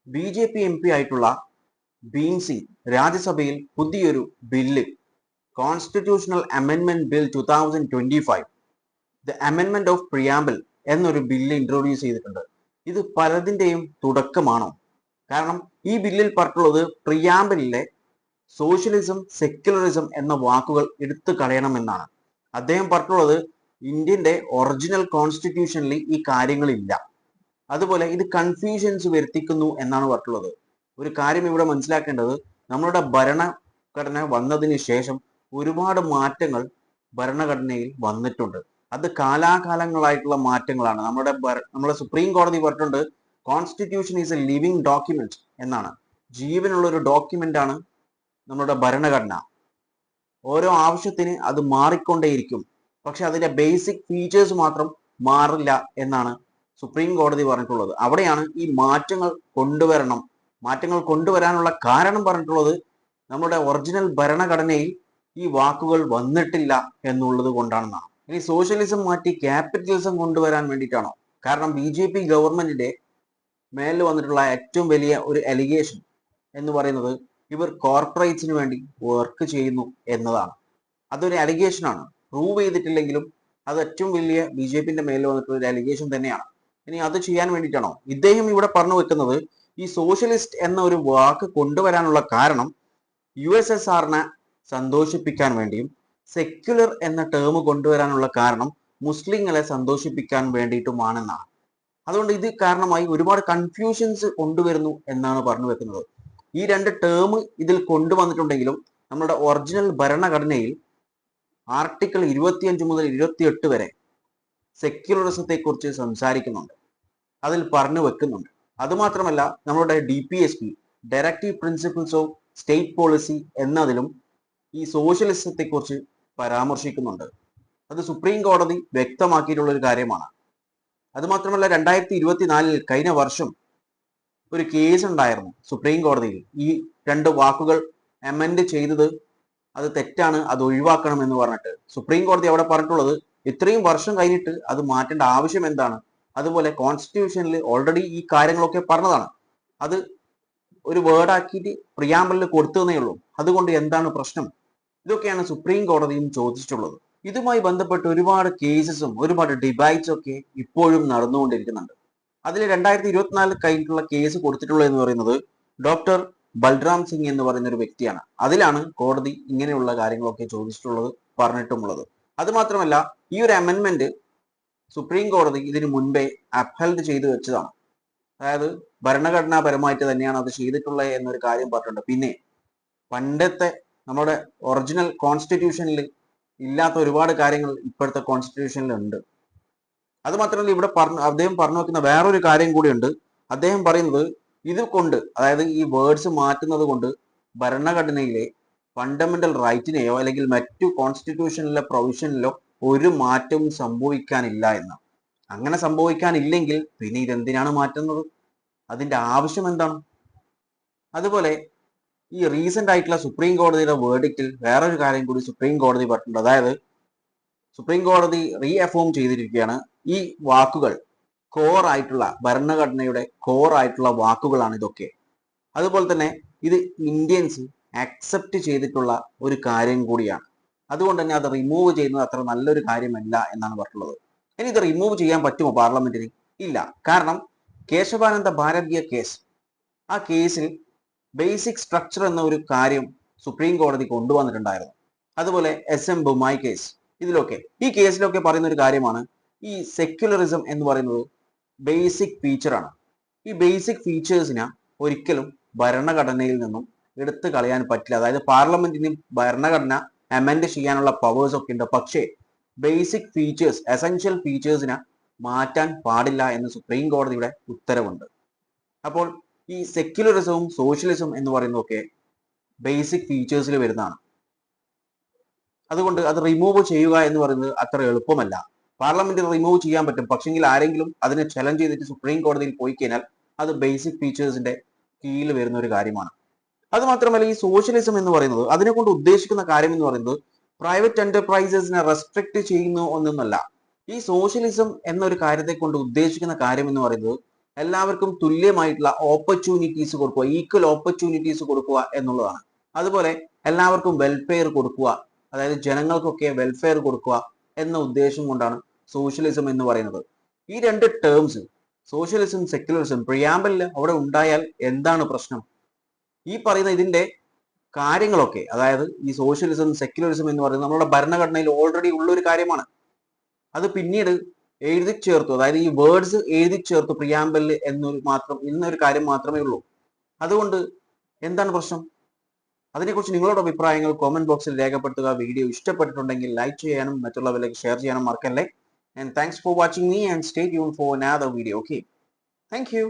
BJP. MP. ആയിട്ടുള്ള ഭീം സിംഗ് രാജ്യസഭയിൽ പുതിയൊരു ബില്ല് കോൺസ്റ്റിറ്റ്യൂഷണൽ അമെൻമെന്റ് ബിൽ 2025 ദ അമെൻമെന്റ് ഓഫ് പ്രിയാമ്പിൾ എന്നൊരു ബില്ല് ഇൻട്രൊഡ്യൂസ് ചെയ്തിട്ടുണ്ട്. ഇത് പലതിന്റെയും തുടക്കമാണോ? കാരണം ഈ ബില്ലിൽ പറഞ്ഞിട്ടുള്ളത് പ്രിയാമ്പിളിലെ സോഷ്യലിസം, സെക്യുലറിസം എന്ന വാക്കുകൾ എടുത്തു കളയണമെന്നാണ്. അദ്ദേഹം പറഞ്ഞിട്ടുള്ളത് ഇന്ത്യന്റെ ഒറിജിനൽ കോൺസ്റ്റിറ്റ്യൂഷനിൽ ഈ കാര്യങ്ങളില്ല. അതുപോലെ ഇത് കൺഫ്യൂഷൻസ് വരുത്തിക്കുന്നു എന്നാണ് പറഞ്ഞിട്ടുള്ളത്. ഒരു കാര്യം ഇവിടെ മനസ്സിലാക്കേണ്ടത്, നമ്മളുടെ ഭരണഘടന വന്നതിന് ശേഷം ഒരുപാട് മാറ്റങ്ങൾ ഭരണഘടനയിൽ വന്നിട്ടുണ്ട്. അത് കാലാകാലങ്ങളായിട്ടുള്ള മാറ്റങ്ങളാണ്. നമ്മുടെ സുപ്രീം കോടതി പറഞ്ഞിട്ടുണ്ട് constitution is A living document എന്നാണ്. ജീവനുള്ള ഒരു ഡോക്യുമെന്റ് ആണ് നമ്മുടെ ഭരണഘടന. ഓരോ ആവശ്യത്തിന് അത് മാറിക്കൊണ്ടേയിരിക്കും. പക്ഷെ അതിന്റെ ബേസിക് ഫീച്ചേഴ്സ് മാത്രം മാറില്ല എന്നാണ് സുപ്രീം കോടതി പറഞ്ഞിട്ടുള്ളത്. അവിടെയാണ് ഈ മാറ്റങ്ങൾ കൊണ്ടുവരണം. മാറ്റങ്ങൾ കൊണ്ടുവരാനുള്ള കാരണം പറഞ്ഞിട്ടുള്ളത് നമ്മുടെ ഒറിജിനൽ ഭരണഘടനയിൽ ഈ വാക്കുകൾ വന്നിട്ടില്ല എന്നുള്ളത് കൊണ്ടാണെന്നാണ്. ഇനി സോഷ്യലിസം മാറ്റി ക്യാപിറ്റലിസം കൊണ്ടുവരാൻ വേണ്ടിയിട്ടാണോ? കാരണം ബി.ജെ.പി. ഗവൺമെന്റിന്റെ മേലിൽ വന്നിട്ടുള്ള ഏറ്റവും വലിയ ഒരു അലിഗേഷൻ എന്ന് പറയുന്നത് ഇവർ കോർപ്പറേറ്റ്സിന് വേണ്ടി വർക്ക് ചെയ്യുന്നു എന്നതാണ്. അതൊരു അലിഗേഷൻ ആണ്. പ്രൂവ് ചെയ്തിട്ടില്ലെങ്കിലും അത് ഏറ്റവും വലിയ ബി.ജെ.പിന്റെ മേലിൽ വന്നിട്ടുള്ള ഒരു അലിഗേഷൻ തന്നെയാണ്. ഇനി അത് ചെയ്യാൻ വേണ്ടിയിട്ടാണോ ഇദ്ദേഹം ഇവിടെ പറഞ്ഞു വെക്കുന്നത്? ഈ സോഷ്യലിസ്റ്റ് എന്ന ഒരു വാക്ക് കൊണ്ടുവരാനുള്ള കാരണം USSRനെ സന്തോഷിപ്പിക്കാൻ വേണ്ടിയും സെക്യുലർ എന്ന ടേം കൊണ്ടുവരാനുള്ള കാരണം മുസ്ലിങ്ങളെ സന്തോഷിപ്പിക്കാൻ വേണ്ടിയിട്ടുമാണെന്നാണ്. അതുകൊണ്ട് ഇത് കാരണമായി ഒരുപാട് കൺഫ്യൂഷൻസ് കൊണ്ടുവരുന്നു എന്നാണ് പറഞ്ഞു വെക്കുന്നത്. ഈ രണ്ട് ടേം ഇതിൽ കൊണ്ടുവന്നിട്ടുണ്ടെങ്കിലും നമ്മുടെ ഒറിജിനൽ ഭരണഘടനയിൽ ആർട്ടിക്കിൾ 25 മുതൽ 28 വരെ സെക്യുലറിസത്തെ കുറിച്ച് സംസാരിക്കുന്നുണ്ട്, അതിൽ പറഞ്ഞു വെക്കുന്നുണ്ട്. അതുമാത്രമല്ല നമ്മുടെ DPSP directive principles of state policy എന്നതിലും ഈ സോഷ്യലിസത്തെ കുറിച്ച് പരാമർശിക്കുന്നുണ്ട്. അത് സുപ്രീം കോടതി വ്യക്തമാക്കിയിട്ടുള്ള ഒരു കാര്യമാണ്. അതുമാത്രമല്ല 2024 കഴിഞ്ഞ വർഷം ഒരു കേസ് ഉണ്ടായിരുന്നു സുപ്രീം കോടതിയിൽ. ഈ രണ്ട് വാക്കുകൾ അമെൻഡ് ചെയ്തത് അത് തെറ്റാണ്, അത് ഒഴിവാക്കണം എന്ന് പറഞ്ഞിട്ട് സുപ്രീം കോടതി അവിടെ പറഞ്ഞിട്ടുള്ളത് ഇത്രയും വർഷം കഴിഞ്ഞിട്ട് അത് മാറ്റേണ്ട ആവശ്യം എന്താണ്? അതുപോലെ കോൺസ്റ്റിറ്റ്യൂഷനിൽ ഓൾറെഡി ഈ കാര്യങ്ങളൊക്കെ പറഞ്ഞതാണ്. അത് ഒരു വേർഡ് ആക്കിയിട്ട് പ്രിയാമ്പിളിൽ കൊടുത്തതേ ഉള്ളൂ. അതുകൊണ്ട് എന്താണ് പ്രശ്നം? ഇതൊക്കെയാണ് സുപ്രീം കോടതിയും ചോദിച്ചിട്ടുള്ളത്. ഇതുമായി ബന്ധപ്പെട്ട് ഒരുപാട് കേസസും ഒരുപാട് ഡിബേറ്റ്സ് ഒക്കെ ഇപ്പോഴും നടന്നുകൊണ്ടിരിക്കുന്നുണ്ട്. അതിൽ 2024 കഴിഞ്ഞിട്ടുള്ള കേസ് കൊടുത്തിട്ടുള്ളത് എന്ന് പറയുന്നത് ഡോക്ടർ ബൽറാം സിംഗ് എന്ന് പറയുന്ന ഒരു വ്യക്തിയാണ്. അതിലാണ് കോടതി ഇങ്ങനെയുള്ള കാര്യങ്ങളൊക്കെ ചോദിച്ചിട്ടുള്ളത്, പറഞ്ഞിട്ടുമുള്ളത്. അത് മാത്രമല്ല ഈ ഒരു അമെൻമെന്റ് സുപ്രീം കോടതി ഇതിനു മുൻപേ അപ്ഹെൽഡ് ചെയ്തു വെച്ചതാണ്. അതായത് ഭരണഘടനാപരമായിട്ട് തന്നെയാണ് അത് ചെയ്തിട്ടുള്ളത് എന്നൊരു കാര്യം പറഞ്ഞിട്ടുണ്ട്. പിന്നെ പണ്ടത്തെ നമ്മുടെ ഒറിജിനൽ കോൺസ്റ്റിറ്റ്യൂഷനിൽ ഇല്ലാത്ത ഒരുപാട് കാര്യങ്ങൾ ഇപ്പോഴത്തെ കോൺസ്റ്റിറ്റ്യൂഷനിൽ ഉണ്ട്. അത് മാത്രമല്ല ഇവിടെ അദ്ദേഹം പറഞ്ഞു വെക്കുന്ന വേറൊരു കാര്യം കൂടിയുണ്ട്. അദ്ദേഹം പറയുന്നത് ഇത് കൊണ്ട്, അതായത് ഈ വേർഡ്സ് മാറ്റുന്നത് കൊണ്ട് ഭരണഘടനയിലെ ഫണ്ടമെന്റൽ റൈറ്റിനെയോ അല്ലെങ്കിൽ മറ്റു കോൺസ്റ്റിറ്റ്യൂഷനിലെ പ്രൊവിഷനിലോ ഒരു മാറ്റവും സംഭവിക്കാനില്ല എന്ന്. അങ്ങനെ സംഭവിക്കാനില്ലെങ്കിൽ പിന്നെ ഇതെന്തിനാണ് മാറ്റുന്നത്? അതിന്റെ ആവശ്യം എന്താണ്? അതുപോലെ ഈ റീസെന്റ് ആയിട്ടുള്ള സുപ്രീം കോടതിയുടെ വേർഡിക്റ്റിൽ വേറൊരു കാര്യം കൂടി സുപ്രീം കോടതി പറഞ്ഞിട്ടുണ്ട്. അതായത് സുപ്രീം കോടതി റീഅഫോം ചെയ്തിരിക്കുകയാണ് ഈ വാക്കുകൾ കോർ ആയിട്ടുള്ള, ഭരണഘടനയുടെ കോർ ആയിട്ടുള്ള വാക്കുകളാണ് ഇതൊക്കെ. അതുപോലെ തന്നെ ഇത് ഇന്ത്യൻസ് അക്സെപ്റ്റ് ചെയ്തിട്ടുള്ള ഒരു കാര്യം കൂടിയാണ്. അതുകൊണ്ട് തന്നെ അത് റിമൂവ് ചെയ്യുന്നത് അത്ര നല്ലൊരു കാര്യമല്ല എന്നാണ് പറഞ്ഞിട്ടുള്ളത്. ഇനി ഇത് റിമൂവ് ചെയ്യാൻ പറ്റുമോ പാർലമെന്റിന്? ഇല്ല. കാരണം കേശവാനന്ദ ഭാരതീയ കേസ്, ആ കേസിൽ ബേസിക് സ്ട്രക്ചർ എന്ന ഒരു കാര്യം സുപ്രീം കോടതി കൊണ്ടുവന്നിട്ടുണ്ടായിരുന്നു. അതുപോലെ SM ബുമായി കേസ്, ഇതിലൊക്കെ ഈ കേസിലൊക്കെ പറയുന്ന ഒരു കാര്യമാണ് ഈ സെക്യുലറിസം എന്ന് പറയുന്നത് ബേസിക് ഫീച്ചറാണ്. ഈ ബേസിക് ഫീച്ചേഴ്സിനെ ഒരിക്കലും ഭരണഘടനയിൽ നിന്നും എടുത്തു കളയാൻ പറ്റില്ല. അതായത് പാർലമെന്റിന് ഭരണഘടന അമെൻഡ് ചെയ്യാനുള്ള പവേഴ്സ് ഒക്കെ ഉണ്ട്, പക്ഷേ ബേസിക് ഫീച്ചേഴ്സ്, എസെൻഷ്യൽ ഫീച്ചേഴ്സിനെ മാറ്റാൻ പാടില്ല എന്ന് സുപ്രീം കോടതിയുടെ ഉത്തരവുണ്ട്. അപ്പോൾ ഈ സെക്യുലറിസവും സോഷ്യലിസവും എന്ന് പറയുന്നതൊക്കെ ബേസിക് ഫീച്ചേഴ്സിൽ വരുന്നതാണ്. അതുകൊണ്ട് അത് റിമൂവ് ചെയ്യുക എന്ന് പറയുന്നത് അത്ര എളുപ്പമല്ല. പാർലമെന്റിൽ റിമൂവ് ചെയ്യാൻ പറ്റും, പക്ഷെങ്കിൽ ആരെങ്കിലും അതിനെ ചലഞ്ച് ചെയ്തിട്ട് സുപ്രീം കോടതിയിൽ പോയി കഴിഞ്ഞാൽ അത് ബേസിക് ഫീച്ചേഴ്സിന്റെ കീഴിൽ വരുന്ന ഒരു കാര്യമാണ്. അത് മാത്രമല്ല ഈ സോഷ്യലിസം എന്ന് പറയുന്നത്, അതിനെ കൊണ്ട് ഉദ്ദേശിക്കുന്ന കാര്യം എന്ന് പറയുന്നത് പ്രൈവറ്റ് എന്റർപ്രൈസസിനെ റെസ്ട്രിക്ട് ചെയ്യുന്നു എന്നൊന്നല്ല. ഈ സോഷ്യലിസം എന്നൊരു കാര്യത്തെ കൊണ്ട് ഉദ്ദേശിക്കുന്ന കാര്യം എന്ന് പറയുന്നത് എല്ലാവർക്കും തുല്യമായിട്ടുള്ള ഓപ്പർച്യൂണിറ്റീസ് കൊടുക്കുക, ഈക്വൽ ഓപ്പർച്യൂണിറ്റീസ് കൊടുക്കുക എന്നുള്ളതാണ്. അതുപോലെ എല്ലാവർക്കും വെൽഫെയർ കൊടുക്കുക, അതായത് ജനങ്ങൾക്കൊക്കെ വെൽഫെയർ കൊടുക്കുക എന്ന ഉദ്ദേശം കൊണ്ടാണ് സോഷ്യലിസം എന്ന് പറയുന്നത്. ഈ രണ്ട് ടേംസ് സോഷ്യലിസം, സെക്യുലറിസം പ്രിയാമ്പിളിൽ അവിടെ ഉണ്ടായാൽ എന്താണ് പ്രശ്നം? ഈ പറയുന്ന ഇതിന്റെ കാര്യങ്ങളൊക്കെ, അതായത് ഈ സോഷ്യലിസം, സെക്യുലറിസം എന്ന് പറയുന്നത് നമ്മുടെ ഭരണഘടനയിൽ ഓൾറെഡി ഉള്ള ഒരു കാര്യമാണ്. അത് പിന്നീട് എഴുതി ചേർത്തു, അതായത് ഈ വേർഡ്സ് എഴുതി ചേർത്തു പ്രിയാമ്പിളിൽ എന്നൊരു കാര്യം മാത്രമേ ഉള്ളൂ. അതുകൊണ്ട് എന്താണ് പ്രശ്നം? അതിനെക്കുറിച്ച് നിങ്ങളുടെ അഭിപ്രായങ്ങൾ കോമന്റ് ബോക്സിൽ രേഖപ്പെടുത്തുക. വീഡിയോ ഇഷ്ടപ്പെട്ടിട്ടുണ്ടെങ്കിൽ ലൈക്ക് ചെയ്യാനും മറ്റുള്ളവരിലേക്ക് ഷെയർ ചെയ്യാനും മറക്കല്ലേ. And thanks for watching me and stay tuned for another video. Okay, thank you.